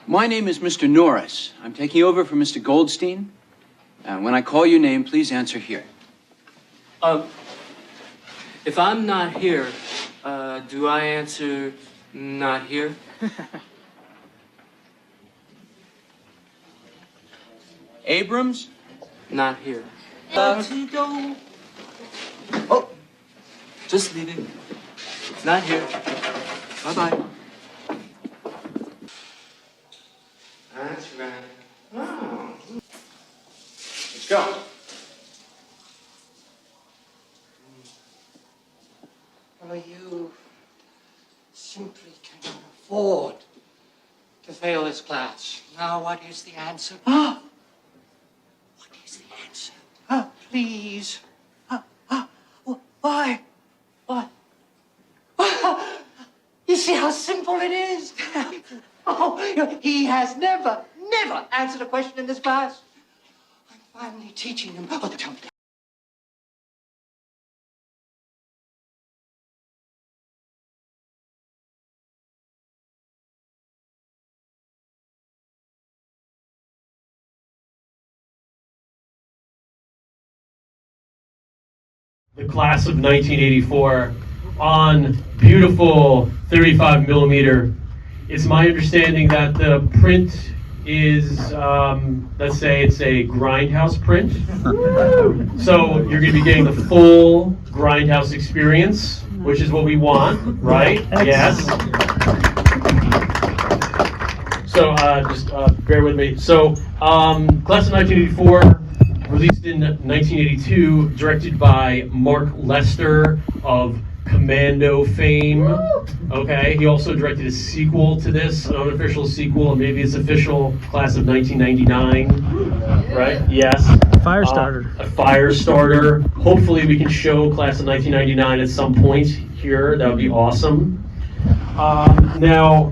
My name is Mr. Norris. I'm taking over for Mr. Goldstein. And when I call your name, please answer here. If I'm not here, do I answer not here? Abrams? Not here. Oh, Just leaving. Not here. Bye-bye. That's right. Oh. Let's go. well, you simply cannot afford to fail this class. Now, what is the answer? What is the answer? Please. Why? What? You see how simple it is? He has never answered a question in this class. I'm finally teaching him. Oh, tell me. The class of 1984 on beautiful 35 millimeter. It's my understanding that the print is, let's say it's a grindhouse print. So you're going to be getting the full grindhouse experience, which is what we want, right? Yes. So just bear with me. So class of 1984. Released in 1982, directed by Mark Lester of Commando fame. Okay, he also directed a sequel to this, an unofficial sequel, and maybe its official, class of 1999. Right? Yes. Firestarter. A Firestarter. Hopefully, we can show class of 1999 at some point here. That would be awesome. Now,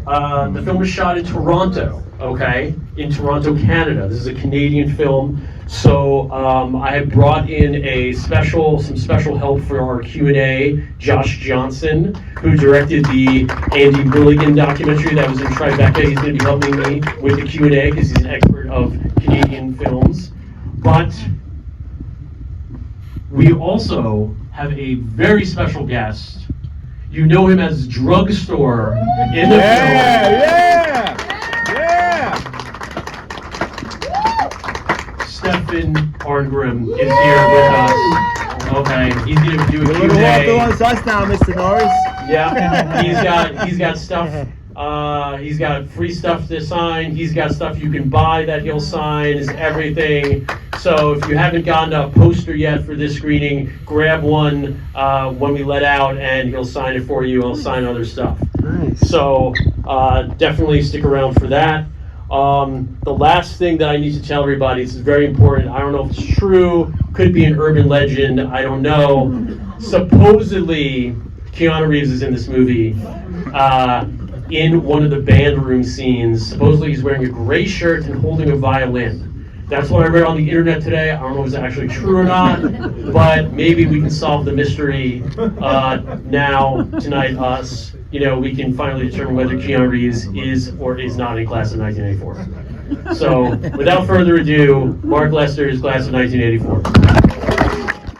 the film was shot in Toronto. Okay, in Toronto, Canada. This is a Canadian film. So I have brought in some special help for our Q&A, Josh Johnson, who directed the Andy Milligan documentary that was in Tribeca. He's going to be helping me with the Q&A because he's an expert of Canadian films. But we also have a very special guest. You know him as Drugstore in the film. Stefan Arngram is here with us. Okay, he's going to do a Q&A. You're going to walk us now, Mr. Norris. Yeah, he's got stuff. He's got free stuff to sign. He's got stuff you can buy that he'll sign. Is everything. So if you haven't gotten a poster yet for this screening, grab one when we let out, and he'll sign it for you. He'll sign other stuff. Nice. So definitely stick around for that. The last thing that I need to tell everybody, this is very important. I don't know if it's true, could be an urban legend, I don't know. Supposedly, Keanu Reeves is in this movie. In one of the band room scenes, supposedly he's wearing a gray shirt and holding a violin. That's what I read on the internet today. I don't know if it's actually true or not, but maybe we can solve the mystery now, tonight, us. You know, we can finally determine whether Keanu Reeves is or is not in class of 1984. So, without further ado, Mark Lester's class of 1984.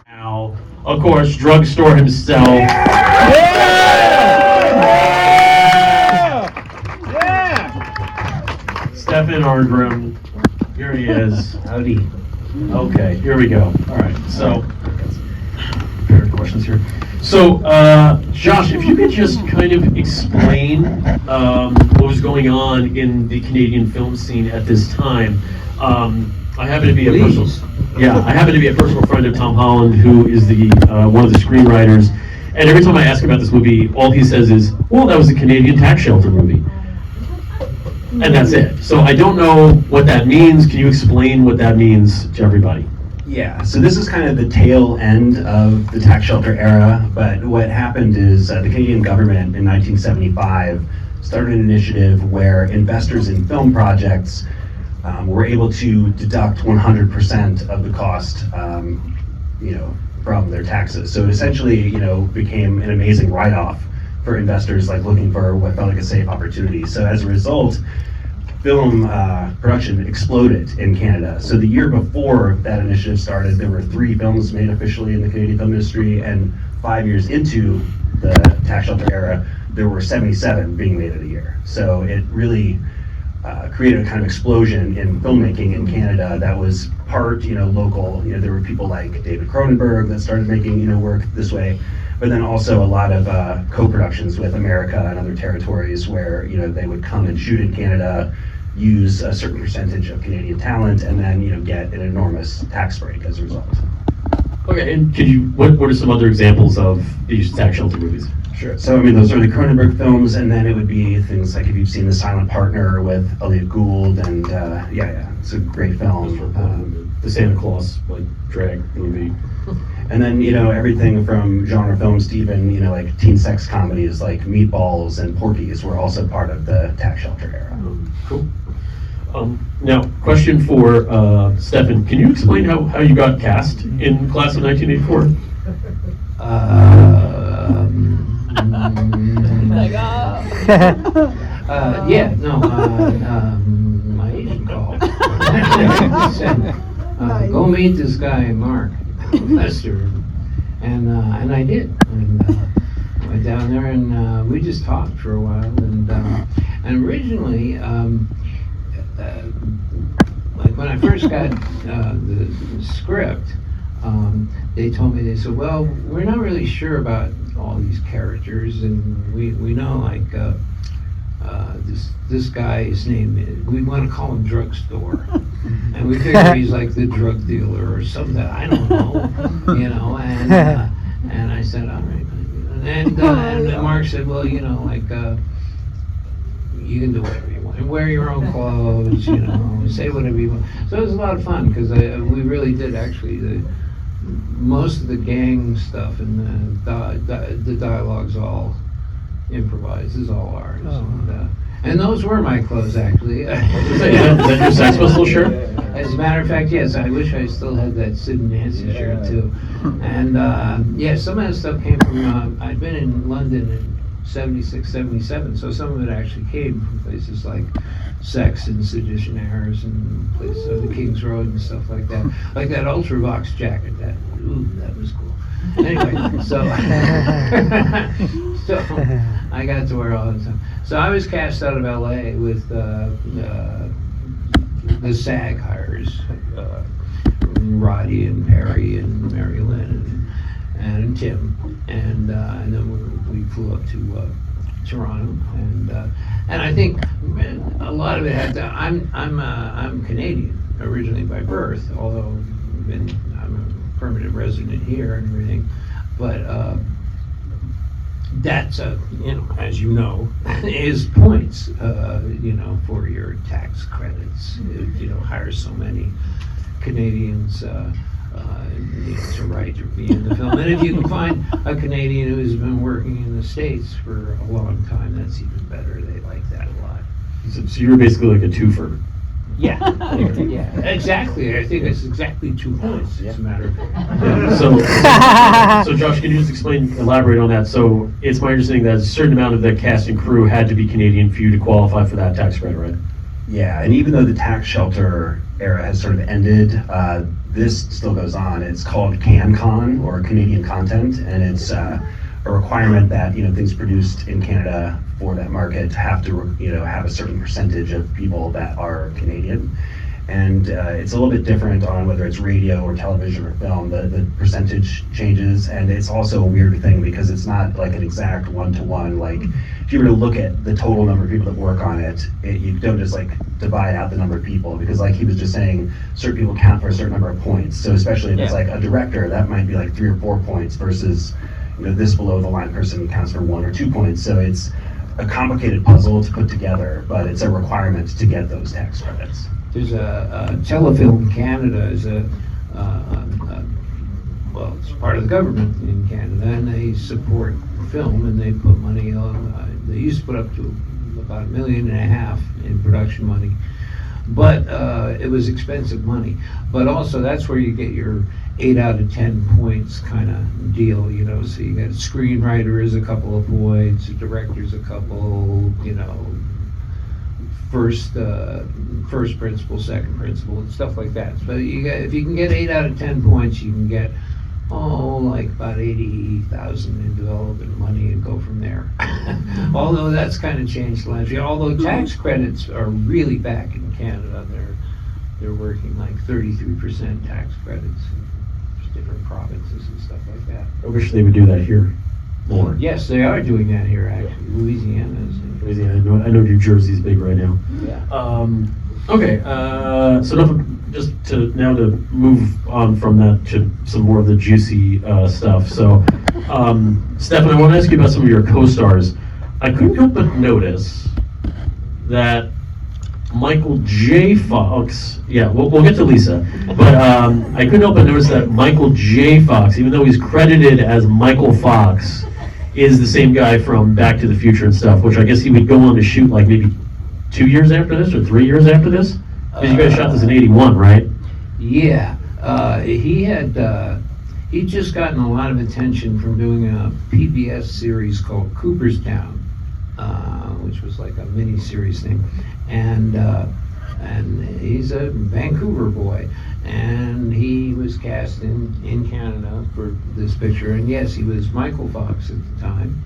Now, of course, Drugstore himself. Stefan Arngram. Here he is. Howdy. Okay, here we go. All right, so, prepared questions here. So, Josh, if you could just kind of explain what was going on in the Canadian film scene at this time. I happen to be a personal friend of Tom Holland, who is the one of the screenwriters. And every time I ask about this movie, all he says is, "Well, that was a Canadian tax shelter movie," and that's it. So I don't know what that means. Can you explain what that means to everybody? Yeah, so this is kind of the tail end of the tax shelter era, but what happened is the Canadian government in 1975 started an initiative where investors in film projects were able to deduct 100% of the cost, from their taxes. So it essentially, became an amazing write-off for investors like looking for what felt like a safe opportunity. So as a result, film production exploded in Canada. So the year before that initiative started, there were 3 films made officially in the Canadian film industry, and 5 years into the tax shelter era, there were 77 being made in a year. So it really created a kind of explosion in filmmaking in Canada that was part, local. There were people like David Cronenberg that started making, work this way, but then also a lot of co-productions with America and other territories where, they would come and shoot in Canada, use a certain percentage of Canadian talent, and then, get an enormous tax break as a result. Okay, and what are some other examples of these tax shelter movies? Sure. So, those are the Cronenberg films, and then it would be things like if you've seen The Silent Partner with Elliot Gould, and it's a great film. The Santa Claus, drag movie. And then, everything from genre films to even, like teen sex comedies like Meatballs and Porky's were also part of the tax shelter era. Cool. Now, question for Stefan. Can you explain how you got cast in class of 1984? My agent called. Said, go meet this guy, Mark Lester, and I did. And went down there and we just talked for a while. And originally, like when I first got the script, they told me, they said, well, we're not really sure about all these characters, and we know like this guy, his name is, we want to call him Drugstore, and we figure he's like the drug dealer or something, I don't know, and I said, all right, and Mark said, well, you can do whatever you want, and wear your own clothes, say whatever you want. So it was a lot of fun because we really did actually most of the gang stuff and the dialogue's all improvised, is all ours. And those were my clothes, actually. Is that your Sex Pistol shirt? As a matter of fact, yes. I wish I still had that Sid and Nancy shirt too. And some of that stuff came from. I'd been in London in '76, '77, so some of it actually came from places like Sex and Seditionaires and places the King's Road and stuff like that. Like that Ultravox jacket. That was cool. Anyway, so I got to wear all the time. So I was cast out of LA with the SAG hires Roddy and Perry and Mary Lynn and Tim, and then we flew up to Toronto, and I think a lot of it had to. I'm Canadian originally by birth, although I'm a permanent resident here and everything, but that's as you know, is points, for your tax credits. Hire so many Canadians to write or be in the film. And if you can find a Canadian who's been working in the States for a long time, that's even better. They like that a lot. So you're basically like a twofer. Yeah, yeah, exactly. I think it's exactly 2 points, as a matter of fact. So Josh, can you just elaborate on that? So it's my understanding that a certain amount of the cast and crew had to be Canadian for you to qualify for that tax credit, right? Yeah, and even though the tax shelter era has sort of ended, this still goes on. It's called CanCon, or Canadian Content, and it's a requirement that things produced in Canada for that market have to have a certain percentage of people that are Canadian. And it's a little bit different on whether it's radio or television or film. The percentage changes, and it's also a weird thing because it's not like an exact one-to-one. Like if you were to look at the total number of people that work on it, you don't just like divide out the number of people, because like he was just saying, certain people count for a certain number of points. So especially if it's like a director, that might be like 3 or 4 points versus this below the line person counts for 1 or 2 points. So it's a complicated puzzle to put together, but it's a requirement to get those tax credits. There's a Telefilm Canada is well, it's part of the government in Canada, and they support film, and they put money on. They used to put up to about $1.5 million in production money, but it was expensive money. But also, that's where you get your 8 out of 10 points kind of deal, So you got a screenwriter is a couple of points, a director's a couple, first principle, second principle, and stuff like that. So if you can get 8 out of 10 points, you can get like about 80,000 in development money and go from there. Although that's kind of changed last year. Although tax credits are really back in Canada, they're working like 33% tax credits in different provinces and stuff like that. I wish they would do that here more. Yes, they are doing that here actually. Louisiana is. Louisiana, I know New Jersey's big right now. Yeah. Okay, so just to move on from that to some more of the juicy stuff. So, Stefan, I want to ask you about some of your co-stars. I couldn't help but notice that Michael J. Fox, we'll get to Lisa, but I couldn't help but notice that Michael J. Fox, even though he's credited as Michael Fox, is the same guy from Back to the Future and stuff, which I guess he would go on to shoot like maybe 2 years after this or 3 years after this? Because you guys shot this in '81, right? Yeah, he'd just gotten a lot of attention from doing a PBS series called Cooperstown, which was like a mini-series thing, and he's a Vancouver boy, and he was cast in Canada for this picture, and yes, he was Michael Fox at the time,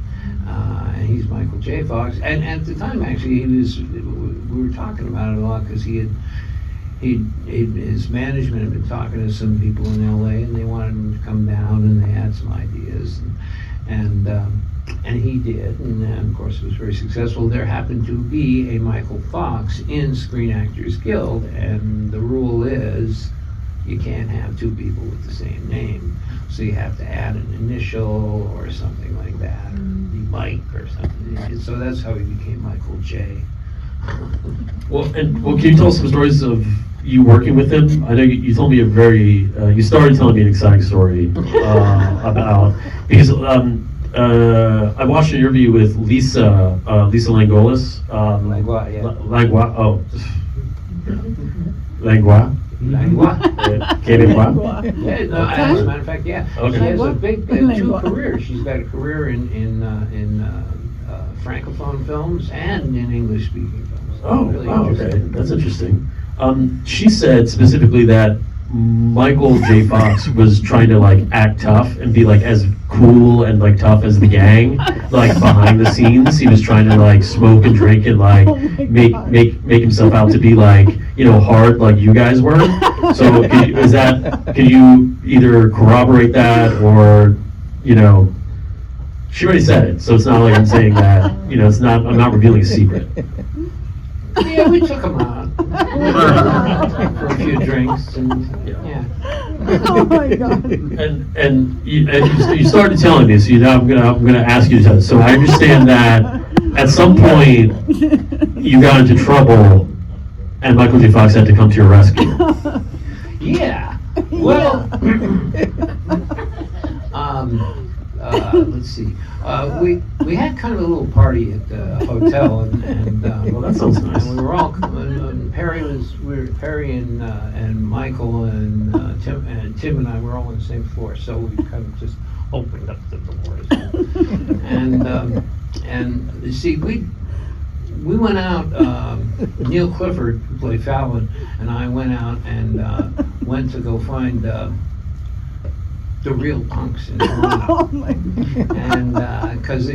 and he's Michael J. Fox, and at the time actually we were talking about it a lot because his management had been talking to some people in LA, and they wanted him to come down, and they had some ideas, and he did, and of course it was very successful. There happened to be a Michael Fox in Screen Actors Guild, and the rule is you can't have two people with the same name, so you have to add an initial or something like that, or be Mike or something. And so that's how he became Michael J. Well, can you tell us some stories of you working with him? I know you told me you started telling me an exciting story about, because I watched an interview with Lisa Langolis. Langlois, yeah. Langlois. Québécois. Yeah, no, as a matter of fact, yeah. Okay. She has a big two careers. She's got a career in Francophone films and in English-speaking films. Oh, Really wow, okay, interesting. that's interesting. She said specifically that Michael J. Fox was trying to like act tough and be like as cool and like tough as the gang, like behind the scenes. He was trying to like smoke and drink and like make himself out to be like, hard like you guys were. So can you either corroborate that or, she already said it, so it's not like I'm saying that, I'm not revealing a secret. Yeah, we took him out for a few drinks, and yeah. Oh my God. And you started telling me, so I'm gonna ask you to tell. So I understand that at some point you got into trouble, and Michael J. Fox had to come to your rescue. Yeah. Well, let's see. We had kind of a little party at the hotel, and Well, that sounds nice. and we were all Perry and Michael and Tim and I were all on the same floor, so we kind of just opened up the doors, and you see we went out. Neil Clifford, who played Fallon, and I went out and went to go find the real punks in Toronto. Oh my God. And because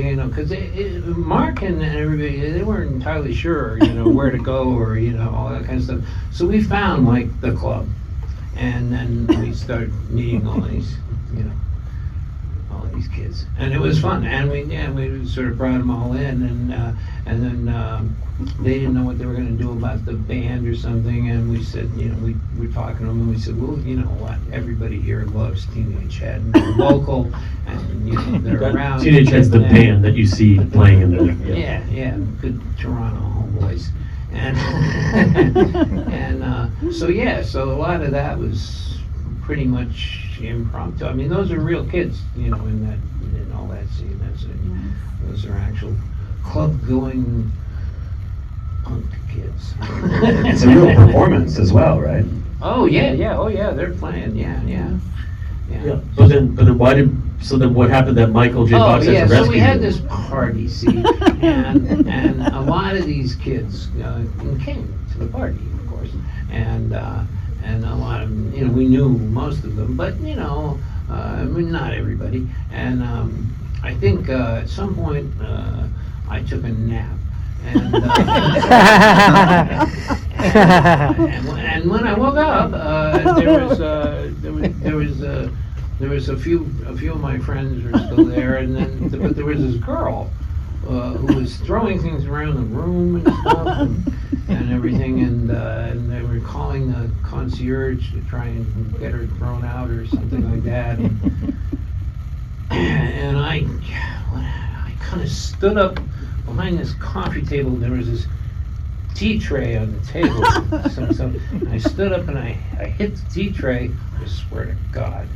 Mark and everybody, they weren't entirely sure where to go or all that kind of stuff, so we found like the club, and then we started meeting all these kids, and it was fun, and we sort of brought them all in, and then they didn't know what they were going to do about the band or something, and we said, we were talking to them, and we said, well, you know what, everybody here loves Teenage Head, and they're local, and they're around. Teenage Head's the band that you see playing in the. Yeah, good Toronto homeboys, and so a lot of that was pretty much impromptu. I mean, those are real kids, in all that scene. Those are actual club-going punk kids. It's a real performance as well, right? Oh yeah, they're playing, yeah. Yeah, but then what happened that Michael J. Fox had to rescue So we had you? this party, see, and a lot of these kids came to the party, of course, and a lot of them, we knew most of them, but I mean, not everybody. And I think at some point I took a nap. And, and when I woke up, there was a few of my friends were still there, and then but there was this girl who was throwing things around the room and stuff and everything, and they were calling the concierge to try and get her thrown out or something like that, and I kind of stood up behind this coffee table. There was this tea tray on the table. so I stood up and I hit the tea tray, I swear to God.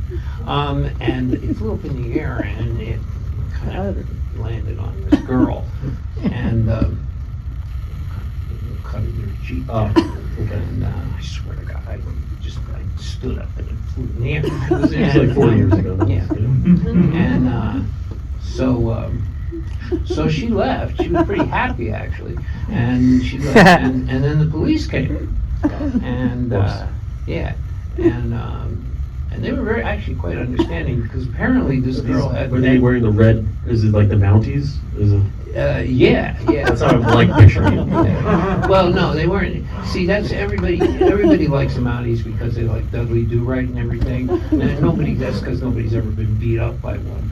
And it flew up in the air and it kind of landed on this girl. And cut her cheek down. And I swear to God, I stood up and it flew in the air. It was like 4 years ago. Yeah. And so she left. She was pretty happy, actually, and she left. And then the police came, and and they were actually quite understanding because apparently this girl had. Were they wearing the red? Is it like the Mounties? Is it? Yeah. That's how I like picturing it. Well, no, they weren't. See, that's everybody. Everybody likes the Mounties because they like Dudley Do Right and everything. And nobody does because nobody's ever been beat up by one.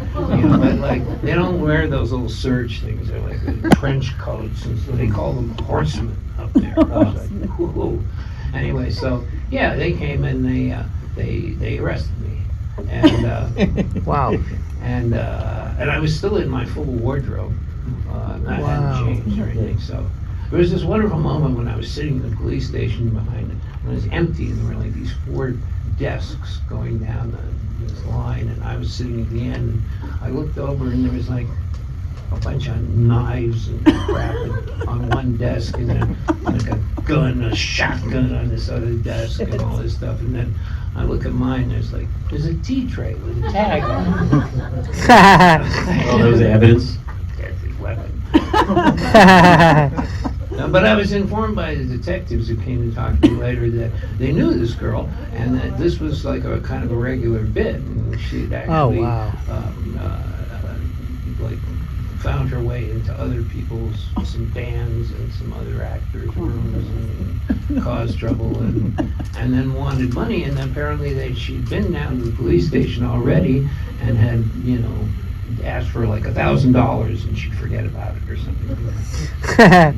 But like they don't wear those little serge things. They're like trench coats, and so they call them horsemen up there. Like, whoa. Anyway, so yeah, they came and they arrested me, and Wow. and I was still in my full wardrobe. I hadn't changed or anything. So there was this wonderful moment when I was sitting in the police station behind it. It was empty, and there were like these 4 desks going down this line, and I was sitting at the end. And I looked over, and there was like a bunch of knives and crap on one desk, and then like a shotgun on this other desk, and all this stuff. And then I look at mine. There's a tea tray with a tag on it. Oh, that was the evidence. Deadly weapon. But I was informed by the detectives who came to talk to me later that they knew this girl and that this was like a kind of a regular bit. And she had actually like found her way into other people's, some bands and some other actors' rooms and caused trouble and then wanted money. And apparently she'd been down to the police station already and had, asked for like $1,000 and she'd forget about it or something.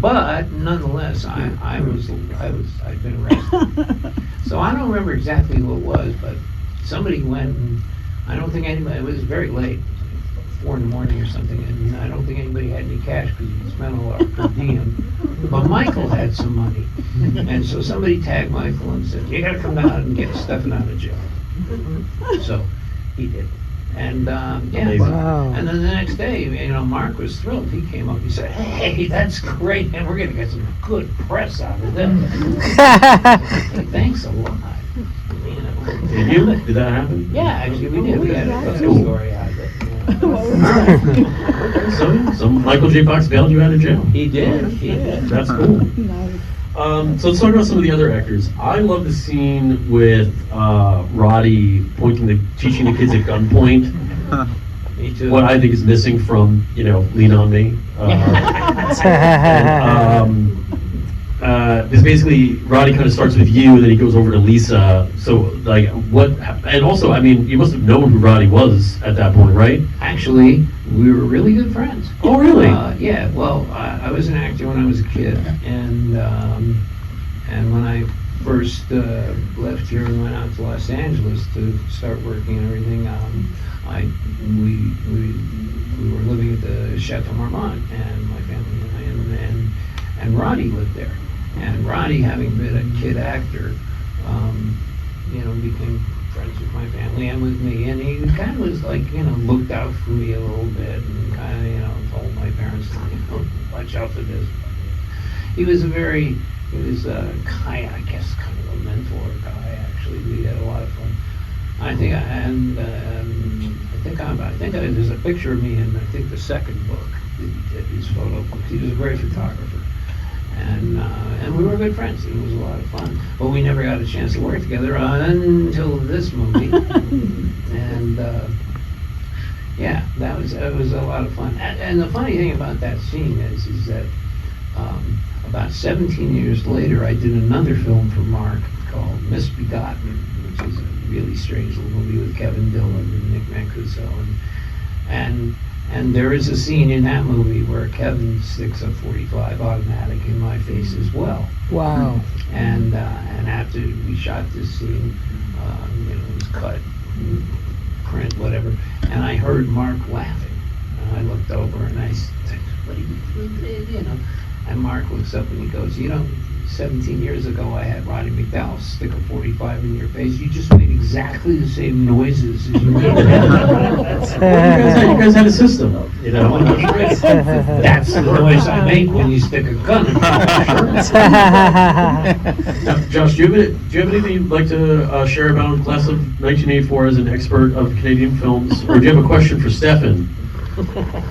But nonetheless, I'd been arrested. So I don't remember exactly who it was, but somebody went and I don't think anybody, it was very late, 4 in the morning or something, and I don't think anybody had any cash because he spent a lot per diem. But Michael had some money. And so somebody tagged Michael and said, you gotta come down and get Stefan out of jail. So he did. And Wow. and then the next day, Mark was thrilled. He came up. He said, "Hey, that's great, man. We're gonna get some good press out of this." Thanks a lot. Did you? Did that happen? Yeah, actually, we did. We had a good story out of it. So Michael J. Fox bailed you out of jail. He did. That's cool. So let's talk about some of the other actors. I love the scene with Roddy teaching the kids at gunpoint. Me too. What I think is missing from, Lean on Me. Because basically Roddy kind of starts with you, and then he goes over to Lisa. So like and also, I mean, you must have known who Roddy was at that point, right? Actually, we were really good friends. Oh, really? Yeah. Well, I was an actor when I was a kid, and when I first left here and went out to Los Angeles to start working and everything, we were living at the Chateau Marmont, and my family and Roddy lived there. And Roddy, having been a kid actor, became friends with my family and with me, and he kind of was like, looked out for me a little bit, and kind of, told my parents to, watch out for this. He was kind of a mentor guy, actually. We had a lot of fun. I think, there's a picture of me in, I think, the second book, his photo book. He was a great photographer. And we were good friends. It was a lot of fun. But we never got a chance to work together until this movie. And yeah, it was a lot of fun. And the funny thing about that scene is that about 17 years later, I did another film for Mark called Misbegotten, which is a really strange little movie with Kevin Dillon and Nick Mancuso. And there is a scene in that movie where Kevin sticks a .45 automatic in my face as well. Wow. And after we shot this scene, it was cut, print, whatever, and I heard Mark laughing. And I looked over and I said, "What are you?" And Mark looks up and he goes, 17 years ago I had Roddy McDowell stick a .45 in your face. You just made exactly the same noises as you made. You guys had a system, That's the noise I make when you stick a gun in my shirt. Now, Josh, do you have anything you'd like to share about the class of 1984 as an expert of Canadian films? Or do you have a question for Stefan?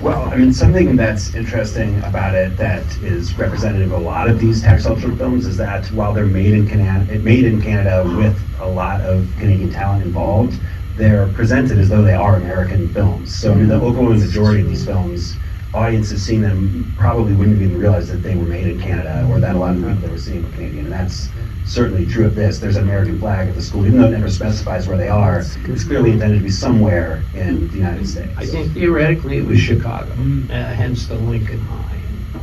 Well, I mean, something that's interesting about it that is representative of a lot of these tax shelter films is that while they're made in Canada with a lot of Canadian talent involved, they're presented as though they are American films. So I mean, the overwhelming majority of these films, audiences seeing them probably wouldn't even realize that they were made in Canada or that a lot of the people that were seeing were Canadian. And that's certainly true of this. There's an American flag at the school, even though it never specifies where they are. It's clearly intended to be somewhere in the United States. I think theoretically it was Chicago, hence the Lincoln High.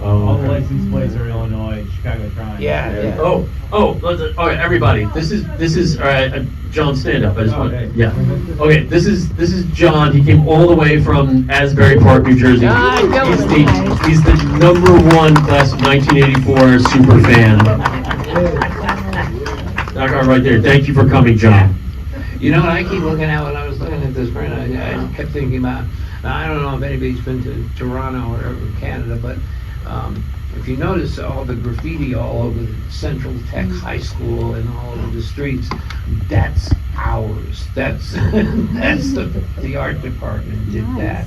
All the license plates are Illinois, Chicago Crime. Yeah. Oh, all right, everybody. This is all right. John, stand up. I just want. Okay. Yeah. Okay. This is John. He came all the way from Asbury Park, New Jersey. He's the #1 class of 1984 super fan. That guy right there. Thank you for coming, John. I keep looking at when I was looking at this print. I kept thinking about. Now, I don't know if anybody's been to Toronto or Canada, but if you notice all the graffiti all over the Central Tech High School and all over the streets, that's ours. That's the art department did that.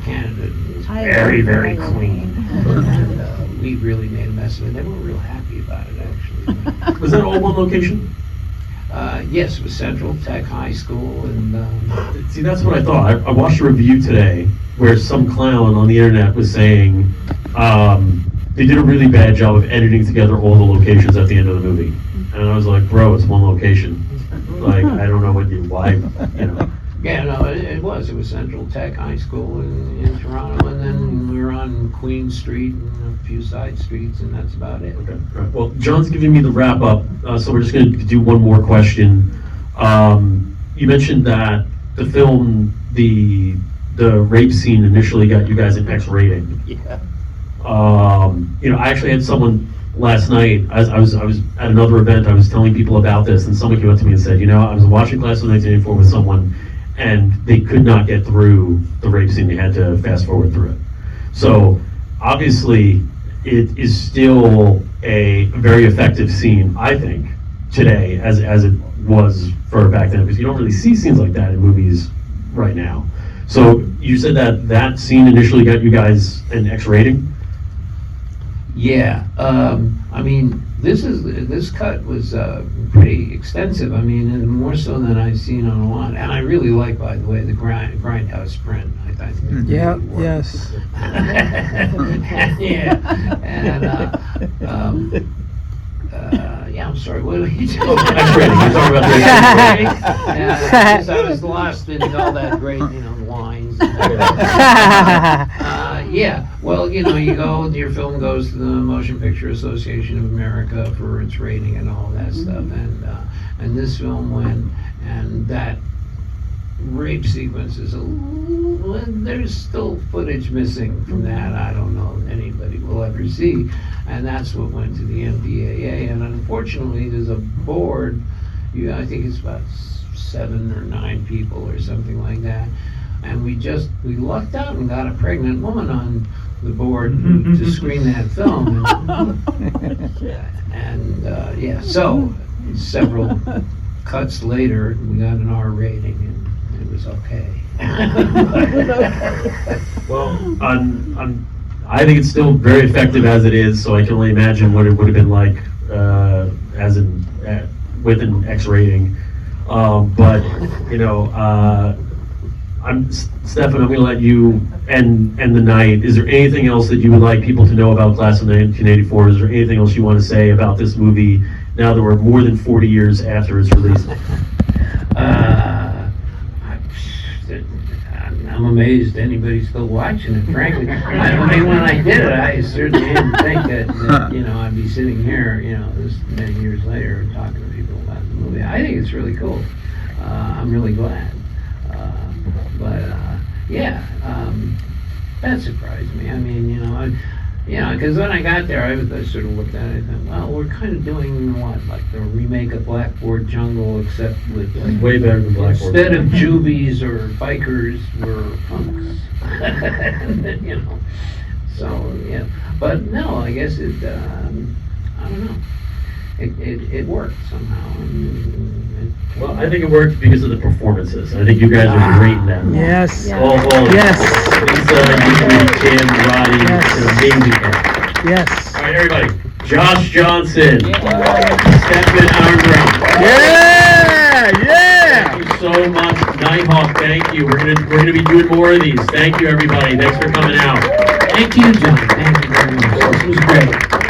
Canada is very, very clean. And we really made a mess of it. They were real happy about it, actually. Was that all one location? Yes, it was Central Tech High School, and See, that's what I thought. I watched a review today where some clown on the internet was saying they did a really bad job of editing together all the locations at the end of the movie. And I was like, bro, it's one location. Like, I don't know why. Yeah, no, it was Central Tech High School in Toronto, and then we were on Queen Street and a few side streets, and that's about it. Okay. All right. Well, John's giving me the wrap up, so we're just going to do one more question. You mentioned that the film, the rape scene initially got you guys an X rating. Yeah. I actually had someone last night. I was at another event. I was telling people about this, and someone came up to me and said, I was watching Class of 1984 with someone, and they could not get through the rape scene. They had to fast forward through it. So obviously, it is still a very effective scene, I think, today, as it was for back then, because you don't really see scenes like that in movies right now. So you said that scene initially got you guys an X rating? Yeah, I mean, this cut was pretty extensive. I mean, and more so than I've seen on a lot. And I really like, by the way, the grindhouse print. I think it Yeah. really worked. Yes. Yeah, and yeah, I'm sorry. What are you doing? X rating. You're talking about the Yeah, I was lost in all that great, lines. Yeah, well, your film goes to the Motion Picture Association of America for its rating and all that stuff, and this film went, and that rape sequence is there's still footage missing from that. I don't know if anybody will ever see, and that's what went to the MPAA, and unfortunately there's a board, I think it's about 7 or 9 people or something like that, and we lucked out and got a pregnant woman on the board to screen that film, and yeah, so several cuts later, we got an R rating, and it was okay. Well, I think it's still very effective as it is, so I can only imagine what it would have been like with an X rating. But you know, Stefan, I'm going to let you end the night. Is there anything else that you would like people to know about Class of 1984? Is there anything else you want to say about this movie now that we're more than 40 years after its release? I'm amazed anybody's still watching it, frankly. I mean, when I did it, I certainly didn't think that I'd be sitting here, this many years later talking to people about the movie. I think it's really cool. I'm really glad. That surprised me. I mean, because when I got there, I sort of looked at it and thought, well, we're kind of doing like the remake of Blackboard Jungle, except with Way better than Blackboard. Instead of juvies or bikers, we're punks. So yeah. But no, I guess I don't know. It worked somehow. Well, I think it worked because of the performances. I think you guys are great in that. Yes. All Yes. Lisa, Tim, Roddy, Yes. an amazing cast. Yes. All right, everybody. Josh Johnson, Stefan Arngram. Yeah. Thank you so much, Nighthawk. Thank you. We're gonna be doing more of these. Thank you, everybody. Thanks for coming out. Thank you, John. Thank you very much. This was great.